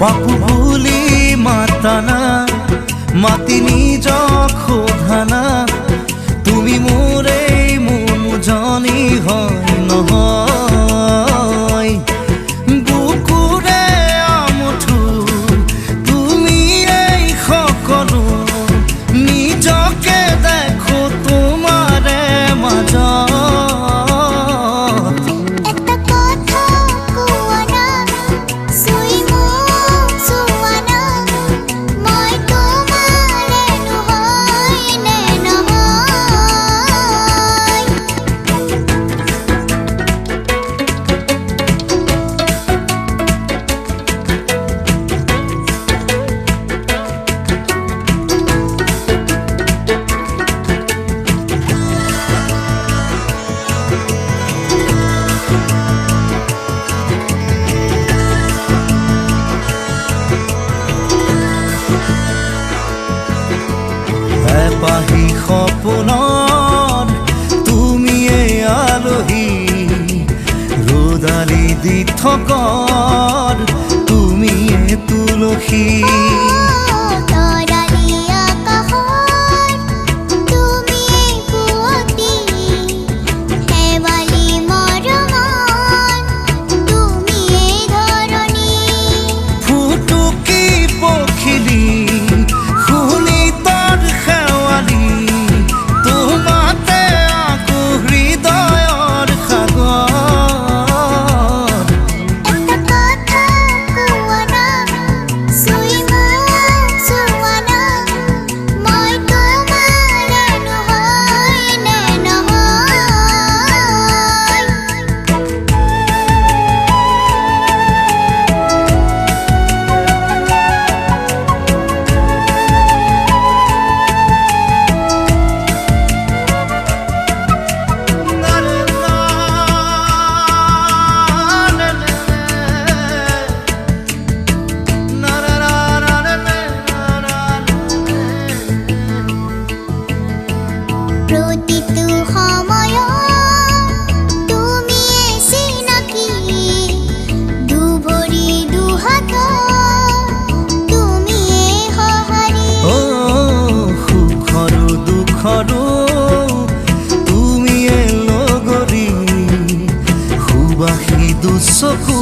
বাপু বুলি মাতানা মাতি নিজক সোধানা তুমি মোৰ এই মনোজনী হয় নহয় বুকুৰে আমঠু তুমি এই সকলো নিজকে দেখো তোমাৰে মাজত পাহি সপোনত তুমি আলহী ৰোদালি দি থকত তুমি তুলসী প্ৰতিটো সময়ত তুমি চিনাকি দুভৰি দুহাত তুমি সহাৰি সুখৰো দুখৰো তুমি লগৰী সুবাসী দুচকু